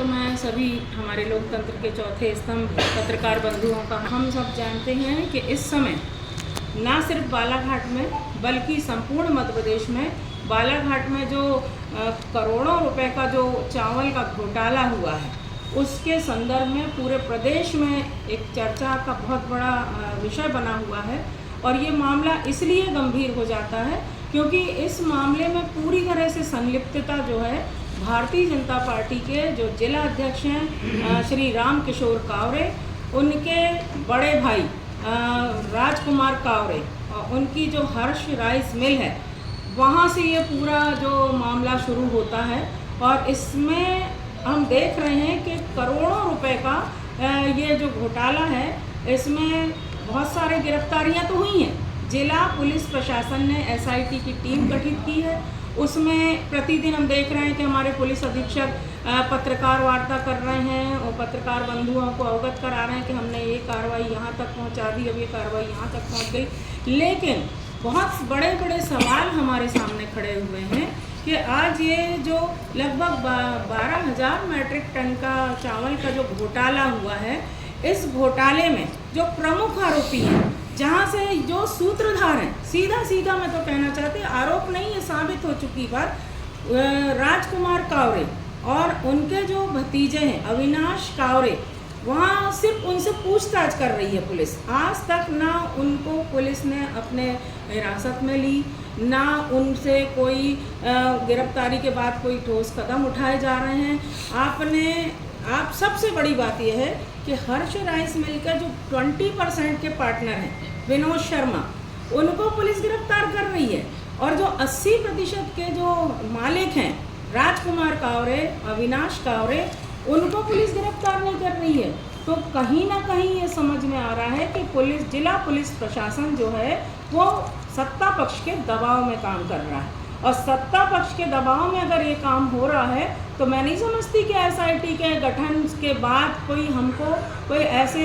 तो मैं सभी हमारे लोकतंत्र के चौथे स्तंभ पत्रकार बंधुओं का हम सब जानते हैं कि इस समय ना सिर्फ बालाघाट में बल्कि संपूर्ण मध्य प्रदेश में बालाघाट में जो करोड़ों रुपए का जो चावल का घोटाला हुआ है उसके संदर्भ में पूरे प्रदेश में एक चर्चा का बहुत बड़ा विषय बना हुआ है। और ये मामला इसलिए गंभीर हो जाता है क्योंकि इस मामले में पूरी तरह से संलिप्तता जो है भारतीय जनता पार्टी के जो जिला अध्यक्ष हैं श्री राम किशोर कावरे, उनके बड़े भाई राजकुमार कावरे, उनकी जो हर्ष राइस मिल है वहाँ से ये पूरा जो मामला शुरू होता है। और इसमें हम देख रहे हैं कि करोड़ों रुपए का ये जो घोटाला है इसमें बहुत सारे गिरफ्तारियां तो हुई हैं। जिला पुलिस प्रशासन ने एसआईटी की टीम गठित की है, उसमें प्रतिदिन हम देख रहे हैं कि हमारे पुलिस अधीक्षक पत्रकार वार्ता कर रहे हैं और पत्रकार बंधुओं को अवगत करा रहे हैं कि हमने ये कार्रवाई यहाँ तक पहुँचा दी, अब ये कार्रवाई यहाँ तक पहुँच गई। लेकिन बहुत बड़े बड़े सवाल हमारे सामने खड़े हुए हैं कि आज ये जो लगभग 12,000 मैट्रिक टन का चावल का जो घोटाला हुआ है, इस घोटाले में जो प्रमुख आरोपी हैं, जहाँ से जो सूत्रधार हैं, सीधा सीधा मैं तो कहना चाहती, आरोप नहीं है, साबित हो चुकी बात, राजकुमार कावरे और उनके जो भतीजे हैं अविनाश कावरे, वहाँ सिर्फ उनसे पूछताछ कर रही है पुलिस। आज तक ना उनको पुलिस ने अपने हिरासत में ली, ना उनसे कोई गिरफ्तारी के बाद कोई ठोस कदम उठाए जा रहे हैं। आप सबसे बड़ी बात यह है कि हर्ष राइस मिल का जो 20% के पार्टनर हैं विनोद शर्मा, उनको पुलिस गिरफ्तार कर रही है। और जो 80% के जो मालिक हैं राजकुमार कावरे, अविनाश कावरे, उनको पुलिस गिरफ्तार नहीं कर रही है। तो कहीं ना कहीं ये समझ में आ रहा है कि जिला पुलिस प्रशासन जो है वो सत्ता पक्ष के दबाव में काम कर रहा है। और सत्ता पक्ष के दबाव में अगर ये काम हो रहा है तो मैं नहीं समझती कि एसआईटी के गठन के बाद कोई ऐसे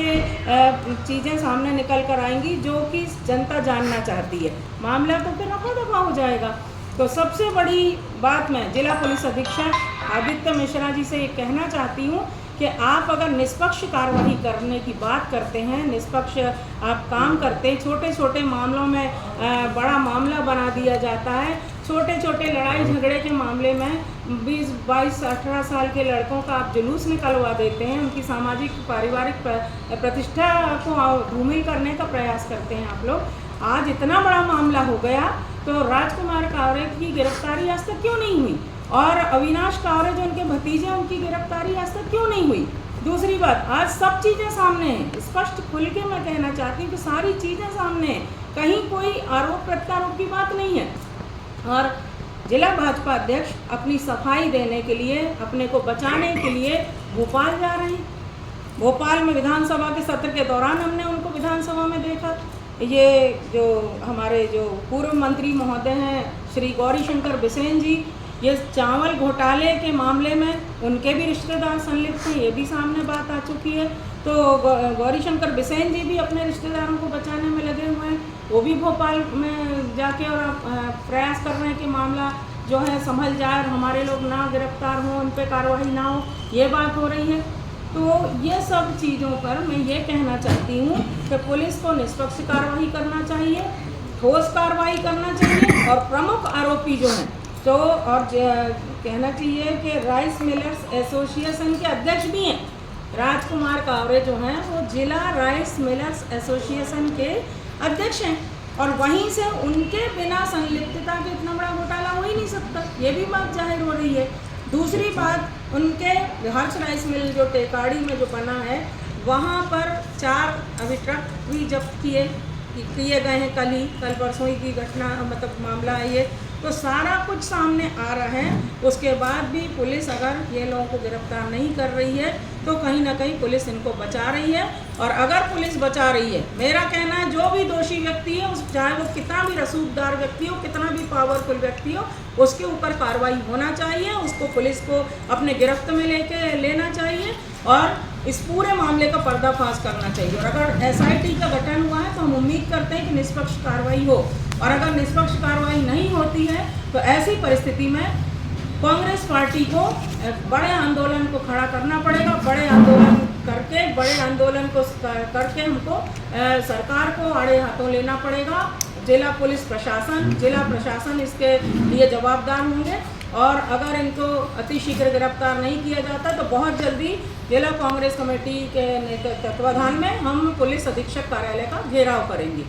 चीज़ें सामने निकल कर आएंगी जो कि जनता जानना चाहती है। मामला तो फिर रफा दफा हो जाएगा। तो सबसे बड़ी बात मैं जिला पुलिस अधीक्षक आदित्य मिश्रा जी से ये कहना चाहती हूँ कि आप अगर निष्पक्ष कार्रवाई करने की बात करते हैं, निष्पक्ष आप काम करते हैं, छोटे छोटे मामलों में बड़ा मामला बना दिया जाता है। छोटे छोटे लड़ाई झगड़े के मामले में 20, 22, 18 साल के लड़कों का आप जुलूस निकलवा देते हैं, उनकी सामाजिक पारिवारिक प्रतिष्ठा को धूमिल करने का प्रयास करते हैं आप लोग। आज इतना बड़ा मामला हो गया तो राजकुमार कावरे की गिरफ्तारी आज तक क्यों नहीं हुई? और अविनाश कावरे जो उनके भतीजे हैं उनकी गिरफ्तारी आज तक क्यों नहीं हुई? दूसरी बात, आज सब चीज़ें सामने हैं, स्पष्ट खुल के मैं कहना चाहती हूँ कि सारी चीज़ें सामने हैं, कहीं कोई आरोप प्रत्यारोप की बात नहीं है। और जिला भाजपा अध्यक्ष अपनी सफाई देने के लिए, अपने को बचाने के लिए भोपाल जा रहे हैं। भोपाल में विधानसभा के सत्र के दौरान हमने उनको विधानसभा में देखा। ये जो हमारे जो पूर्व मंत्री महोदय हैं श्री गौरीशंकर बिसेन जी, ये चावल घोटाले के मामले में उनके भी रिश्तेदार संलिप्त हैं, ये भी सामने बात आ चुकी है। तो गौरीशंकर बिसेन जी भी अपने रिश्तेदारों को बचाने में लगे हुए हैं, वो भी भोपाल में जाके और प्रयास कर रहे हैं कि मामला जो है संभल जाए और हमारे लोग ना गिरफ्तार हों, उन पर कार्रवाई ना हो, ये बात हो रही है। तो ये सब चीज़ों पर मैं ये कहना चाहती हूँ कि पुलिस को निष्पक्ष कार्रवाई करना चाहिए, ठोस कार्रवाई करना चाहिए। और प्रमुख आरोपी जो हैं तो और कहना चाहिए कि राइस मिलर्स एसोसिएशन के अध्यक्ष भी हैं राजकुमार कावरे, जो हैं वो जिला राइस मिलर्स एसोसिएशन के अध्यक्ष हैं। और वहीं से उनके बिना संलिप्तता के इतना बड़ा घोटाला हो ही नहीं सकता, ये भी बात जाहिर हो रही है। दूसरी बात, उनके हर्ष राइस मिल जो टेकाड़ी में जो बना है वहाँ पर 4 अभी ट्रक भी जब्त किए गए हैं, कल परसों ही की घटना, मतलब मामला है ये। तो सारा कुछ सामने आ रहा है, उसके बाद भी पुलिस अगर ये लोगों को गिरफ्तार नहीं कर रही है तो कहीं ना कहीं पुलिस इनको बचा रही है। और अगर पुलिस बचा रही है, मेरा कहना है जो भी दोषी व्यक्ति है, चाहे वो कितना भी रसूखदार व्यक्ति हो, कितना भी पावरफुल व्यक्ति हो, उसके ऊपर कार्रवाई होना चाहिए, उसको पुलिस को अपने गिरफ्त में लेना चाहिए और इस पूरे मामले का पर्दाफाश करना चाहिए। और अगर एसआईटी का गठन हुआ है तो हम उम्मीद करते हैं कि निष्पक्ष कार्रवाई हो। और अगर निष्पक्ष कार्रवाई नहीं होती है तो ऐसी परिस्थिति में कांग्रेस पार्टी को बड़े आंदोलन को खड़ा करना पड़ेगा। बड़े आंदोलन करके हमको सरकार को आड़े हाथों लेना पड़ेगा। जिला पुलिस प्रशासन, जिला प्रशासन इसके लिए जवाबदार होंगे और अगर इनको अतिशीघ्र गिरफ्तार नहीं किया जाता तो बहुत जल्दी जिला कांग्रेस कमेटी के तत्वाधान में हम पुलिस अधीक्षक कार्यालय का घेराव करेंगे।